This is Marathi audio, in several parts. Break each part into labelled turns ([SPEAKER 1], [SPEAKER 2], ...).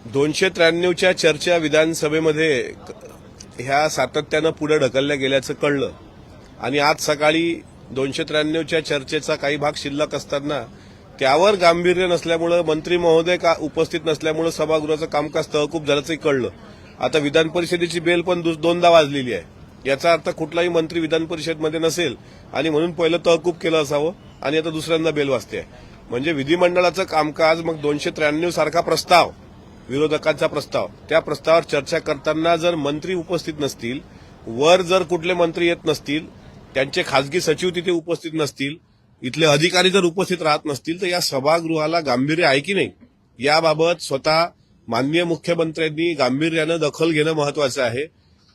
[SPEAKER 1] 293च्या चर्चा विधानसभेमध्ये ह्या सातत्यानं पुढे ढकलल्या गेल्याचं कळलं आणि आज सकाळी 293च्या चर्चेचा काही भाग शिल्लक असताना त्यावर गांभीर्य नसल्यामुळे मंत्री महोदय उपस्थित नसल्यामुळे सभागृहाचं कामकाज तहकूब झाल्याचंही कळलं। आता विधान परिषदेची बेल पण दोनदा वाजलेली आहे। याचा अर्थ कुठलाही मंत्री विधान परिषदेमध्ये नसेल आणि म्हणून पहिलं तहकूब केलं असावं आणि आता दुसऱ्यांदा बेल वाजते आहे। म्हणजे विधिमंडळाचं कामकाज मग 293 सारखा प्रस्ताव, विरोधकांचा प्रस्ताव, त्या प्रस्तावावर चर्चा करताना जर मंत्री उपस्थित नसतील, वर जर कुठले मंत्री येत नसतील, त्यांचे खासगी सचिव तिथे उपस्थित नसतील, इथले अधिकारी जर उपस्थित राहत नसतील, तर या सभागृहाला गांभीर्य आहे की नाही याबाबत स्वतः माननीय मुख्यमंत्र्यांनी गांभीर्यानं दखल घेणं महत्वाचं आहे।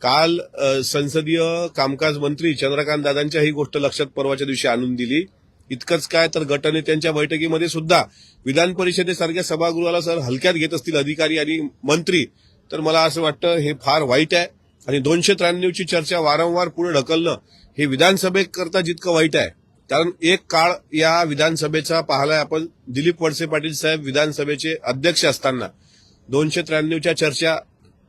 [SPEAKER 1] काल संसदीय कामकाज मंत्री चंद्रकांत दादांच्या ही गोष्ट लक्षात परवाच्या दिवशी आणून दिली। इतकंच काय तर गटनेत्यांच्या बैठकीमध्ये सुद्धा विधान परिषदेसारख्या सभागृहाला सर हलक्यात घेत असतील अधिकारी आणि मंत्री, तर मला असं वाटतं हे फार वाईट आहे। आणि 293ची चर्चा वारंवार पुढे ढकलणं हे विधानसभेकरता जितकं वाईट आहे, कारण एक काळ या विधानसभेचा पाहिलाय आपण, दिलीप वळसे पाटील साहेब विधानसभेचे अध्यक्ष असताना 293च्या चर्चा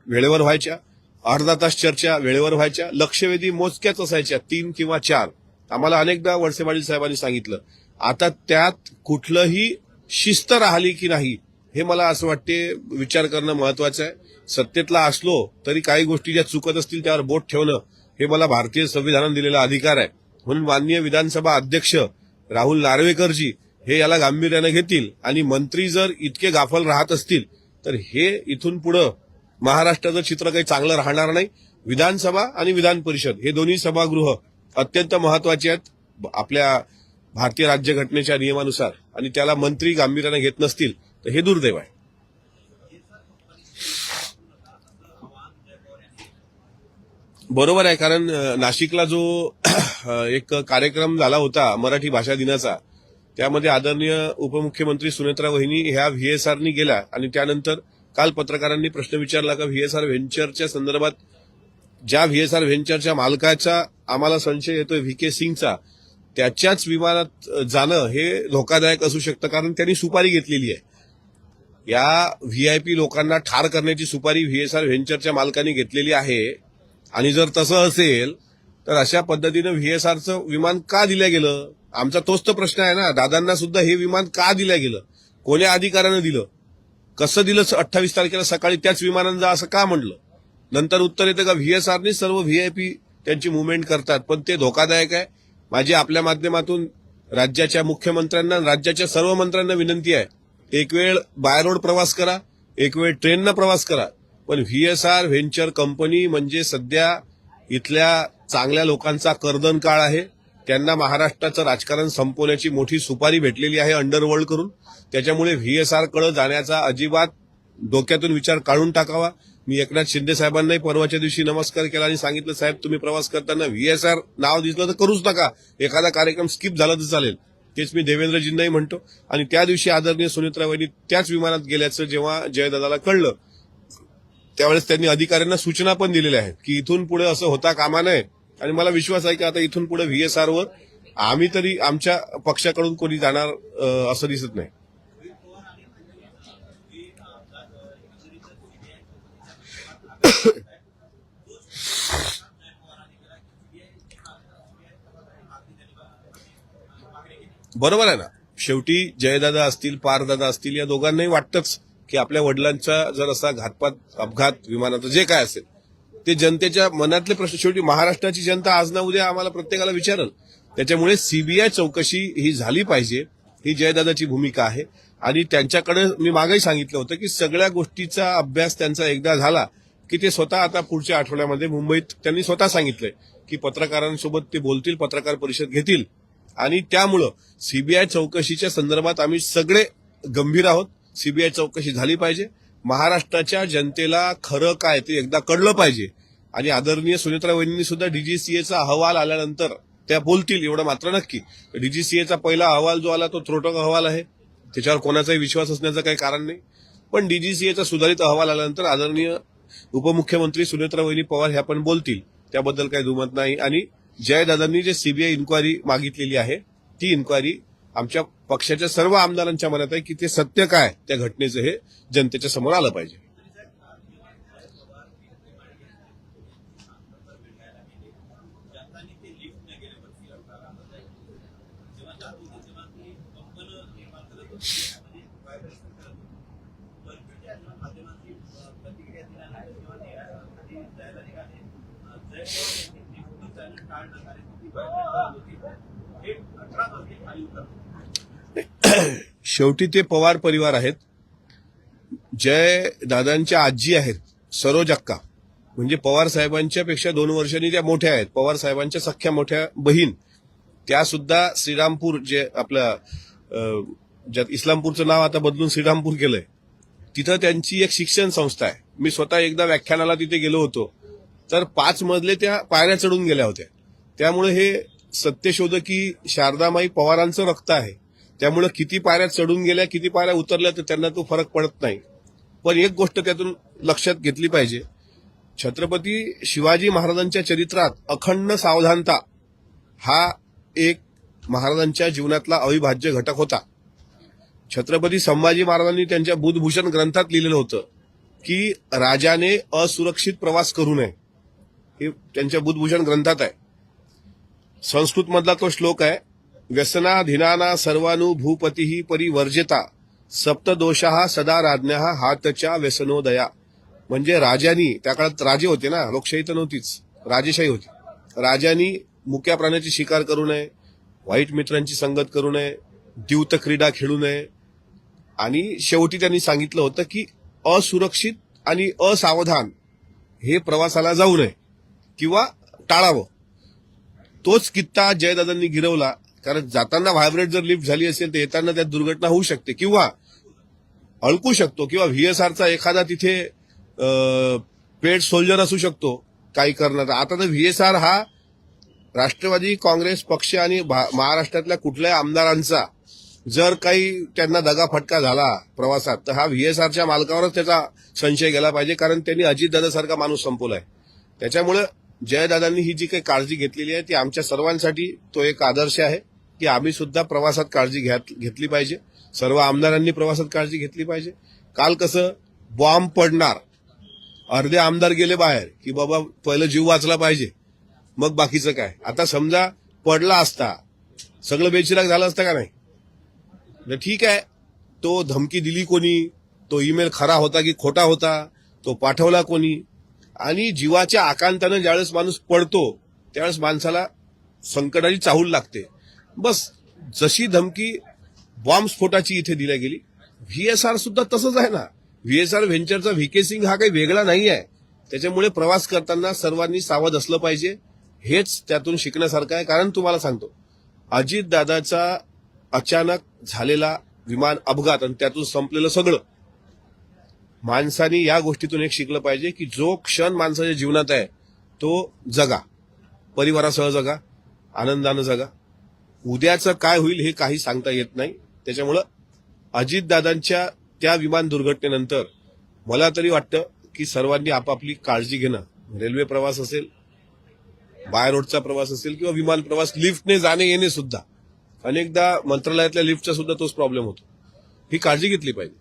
[SPEAKER 1] वेळेवर व्हायच्या, अर्धा तास चर्चा वेळेवर व्हायच्या, लक्षवेधी मोजक्याच असायच्या 3 किंवा 4। आम्हाला अनेकदा वळसे पाटील साहेबांनी सांगितलं। आता त्यात कुठलंही शिस्त राहिली की नाही हे मला असं वाटते विचार करणं महत्वाचं आहे। सत्तेतला असलो तरी काही गोष्टी ज्या चुकत असतील त्यावर बोट ठेवणं हे मला भारतीय संविधानाने दिलेला अधिकार आहे। म्हणून माननीय विधानसभा अध्यक्ष राहुल नार्वेकरजी हे याला गांभीर्याने घेतील आणि मंत्री जर इतके गाफल राहत असतील तर हे इथून पुढे महाराष्ट्राचं चित्र काही चांगलं राहणार नाही। विधानसभा आणि विधान परिषद हे दोन्ही सभागृह अत्यंत महत्वाचे आहेत आपल्या भारतीय राज्यघटनेच्या नियमानुसार, आणि त्याला मंत्री गांभीर्याने घेत नसतील तर हे दुर्दैव आहे। बरोबर आहे, कारण नाशिकला जो एक कार्यक्रम झाला होता मराठी भाषा दिनाचा, त्यामध्ये आदरणीय उपमुख्यमंत्री सुनेत्रा वहिनी ह्या व्हीएसआरनी गेल्या आणि त्यानंतर काल पत्रकारांनी प्रश्न विचारला का व्हीएसआर व्हेंचरच्या संदर्भात, ज्या व्हीएसआर व्हेंचरच्या मालकाचा आम्हाला संशय येतोय व्हीके सिंगचा, त्याच्याच विमानात जाणं हे धोकादायक असू शकतं, कारण त्यांनी सुपारी घेतलेली आहे। या व्हीआयपी लोकांना ठार करण्याची सुपारी व्हीएसआर व्हेंचरच्या मालकांनी घेतलेली आहे। आणि जर तसं असेल तर अशा पद्धतीनं व्हीएसआरचं विमान का दिलं गेलं, आमचा तोच तर प्रश्न आहे ना। दादांना सुद्धा हे विमान का दिलं गेलं, कोण्या अधिकाऱ्यानं दिलं, कसं दिलं, 28 तारखेला सकाळी त्याच विमानानं जा असं का म्हणलं, नंतर उत्तर येतं का व्हीएसआरनी सर्व व्हीआयपी त्यांची मुवमेंट करतात, पण ते धोकादायक आहे। माझी आपल्या माध्यमातून राज्याच्या मुख्यमंत्र्यांना, राज्याच्या सर्व मंत्र्यांना विनंती आहे, एक वेळ बाय रोड प्रवास करा, एक वेळ ट्रेननं प्रवास करा, पण व्हीएसआर व्हेंचर कंपनी म्हणजे सध्या इथल्या चांगल्या लोकांचा कर्दन काळ आहे। त्यांना महाराष्ट्राचं राजकारण संपवण्याची मोठी सुपारी भेटलेली आहे अंडरवर्ल्ड करून, त्याच्यामुळे व्हीएसआर कडे जाण्याचा अजिबात डोक्यातून विचार काढून टाकावा। मी एकनाथ शिंदे साहेबांनाही परवाच्या दिवशी नमस्कार केला आणि सांगितलं, साहेब तुम्ही प्रवास करताना व्हीएसआर नाव दिसलं तर करूच नका, एखादा कार्यक्रम स्किप झाला तर चालेल। तेच मी देवेंद्रजींनाही म्हणतो। आणि त्या दिवशी आदरणीय सुनेत्रा वहिनी त्याच विमानात गेल्याचं जेव्हा जयदादाला कळलं, त्यावेळेस त्यांनी अधिकाऱ्यांना सूचना पण दिलेल्या आहेत की इथून पुढे असं होता कामा नये। आणि मला विश्वास आहे की आता इथून पुढे व्हीएसआरवर आम्ही तरी आमच्या पक्षाकडून कोणी जाणार असं दिसत नाही। बरोबर आहे ना, शेवटी जयदादा असतील, पारदादा असतील, या दोघांनाही वाटतंच की आपल्या वडिलांचा जर असा घातपात, अपघात, विमानाचं जे काय असेल ते जनतेच्या मनातले प्रश्न, शेवटी महाराष्ट्राची जनता आज ना उद्या आम्हाला प्रत्येकाला विचारेल। त्याच्यामुळे सीबीआय चौकशी ही झाली पाहिजे, ही जयदादाची भूमिका आहे। आणि त्यांच्याकडे मी मागेही सांगितलं होतं की सगळ्या गोष्टीचा अभ्यास त्यांचा एकदा झाला की ते स्वतः आता पुढच्या आठवड्यामध्ये मुंबईत त्यांनी स्वतः सांगितलंय की पत्रकारांसोबत ते बोलतील, पत्रकार परिषद घेतील। आणि त्यामुळं सीबीआय चौकशीच्या संदर्भात आम्ही सगळे गंभीर आहोत। सीबीआय चौकशी झाली पाहिजे, महाराष्ट्राच्या जनतेला खरं काय ते एकदा कळलं पाहिजे। आणि आदरणीय सुनेत्रा वहिनींनी सुद्धा डीजीसीएचा अहवाल आल्यानंतर त्या बोलतील एवढं मात्र नक्की। डीजीसीएचा पहिला अहवाल जो आला तो त्रोटक अहवाल आहे, त्याच्यावर कोणाचाही विश्वास असण्याचं काही कारण नाही। पण डीजीसीएचा सुधारित अहवाल आल्यानंतर आदरणीय उपमुख्यमंत्री सुनेत्रा वहिनी पवार ह्या पण बोलतील, त्याबद्दल काही दुमत नाही। आणि जयदादांनी जे सीबीआय इन्क्वायरी मागितलेली आहे ती इन्क्वायरी आमच्या पक्षाच्या सर्व आमदारांच्या मनात आहे की ते सत्य काय त्या घटनेचं हे जनतेच्या समोर आलं पाहिजे। शेवटी ते पवार परिवार आहेत. जय दादांच्या आजी आहेत सरोज अक्का, म्हणजे पवार साहेबांच्या पेक्षा 2 वर्षांनी त्या मोठ्या आहेत. पवार साहेबांच्या सख्या मोठ्या बहीण, त्या सुद्धा श्रीरामपूर, जे आपलं ज्यात इस्लामपूरचं नाव आता बदलून श्रीरामपूर केलंय, तिथं त्यांची एक शिक्षण संस्था आहे. मी स्वतः एकदा व्याख्यानाला तिथे गेलो होतो, तर 5 मजले त्या पायऱ्या चढून गेल्या होत्या. त्यामुळे हे सत्यशोधकी शारदामाई पवारांचं रक्त आहे. त्यामुळे किती पायऱ्या चढून गेल्या, किती पायऱ्या उतरल्या, तर त्यांना तो फरक पडत नाही. पण एक गोष्ट त्यातून लक्षात घेतली पाहिजे, छत्रपती शिवाजी महाराजांच्या चरित्रात अखंड सावधानता हा एक महाराजांच्या जीवनातला अविभाज्य घटक होता. छत्रपती संभाजी महाराजांनी त्यांच्या बुधभूषण ग्रंथात लिहिलेलं होतं की राजाने असुरक्षित प्रवास करू नये. हे त्यांच्या बुधभूषण ग्रंथात आहे. संस्कृत मधला तो श्लोक आहे, व्यसनाधीनाना सर्वानुभूपती परिवर्जिता सप्तदोषा सदा राज्ञा हातच्या व्यसनोदया. म्हणजे राजांनी, त्या काळात राजे होते ना, लोकशाही तर नव्हतीच, राजेशाही होती. राजांनी मुक्या प्राण्याची शिकार करू नये, वाईट मित्रांची संगत करू नये, द्यूत क्रीडा खेळू नये, आणि शेवटी त्यांनी सांगितलं होतं की असुरक्षित आणि असावधान हे प्रवासाला जाऊ नये किंवा टाळावं. तोच कित्ता जयदादांनी गिरवला, कारण जाताना व्हायब्रेट जर लिफ्ट झाली असेल तर येताना त्यात दुर्घटना होऊ शकते किंवा अडकू शकतो, किंवा व्हीएसआरचा एखादा तिथे पेड सोल्जर असू शकतो काही करणार. आता तर व्हीएसआर हा राष्ट्रवादी काँग्रेस पक्ष आणि महाराष्ट्रातल्या कुठल्याही आमदारांचा जर काही त्यांना दगाफटका झाला प्रवासात, तर हा व्हीएसआरच्या मालकावरच त्याचा संशय गेला पाहिजे, कारण त्यांनी अजितदादासारखा माणूस संपवलाय. त्याच्यामुळे जयदादांनी ही जी काही काळजी घेतलेली आहे ती आमच्या सर्वांसाठी तो एक आदर्श आहे की आम्ही सुद्धा प्रवासात काळजी घेतली पाहिजे. सर्व आमदारांनी प्रवासात काळजी घेतली पाहिजे. काल कसं बॉम्ब पडणार, अर्धे आमदार गेले बाहेर की बाबा पहिलं जीव वाचला पाहिजे, मग बाकीचं काय. आता समजा पडला असता, सगळं बेचिराग झालं असतं का नाही. ठीक आहे, तो धमकी दिली कोणी, तो ईमेल खरा होता की खोटा होता, तो पाठवला कोणी, आणि जीवाच्या आकांतानं ज्यावेळेस माणूस पडतो त्यावेळेस माणसाला संकटाची चाहूल लागते. बस जशी धमकी बॉम्बस्फोटाची इथे दिल्या गेली, व्हीएसआर सुद्धा तसंच आहे ना. व्हीएसआर व्हेंचरचा व्हीके सिंग हा काही वेगळा नाही आहे. त्याच्यामुळे प्रवास करताना सर्वांनी सावध असलं पाहिजे. हेच त्यातून शिकण्यासारखं आहे. कारण तुम्हाला सांगतो, अजितदादाचा अचानक झालेला विमान अपघात आणि त्यातून संपलेलं सगळं, माणसानी या गोष्टीतून एक शिकलं पाहिजे की जो क्षण माणसाच्या जीवनात आहे तो जगा, परिवारासह जगा, आनंदानं जगा. उद्याचं काय होईल हे काही सांगता येत नाही. त्याच्यामुळं अजितदादांच्या त्या विमान दुर्घटनेनंतर मला तरी वाटतं की सर्वांनी आपापली काळजी घेणं, रेल्वे प्रवास असेल, बाय रोडचा प्रवास असेल किंवा विमान प्रवास, लिफ्टने जाणे येणे सुद्धा, अनेकदा मंत्रालयातल्या लिफ्टचा सुद्धा तोच प्रॉब्लेम होतो. ही काळजी घेतली पाहिजे.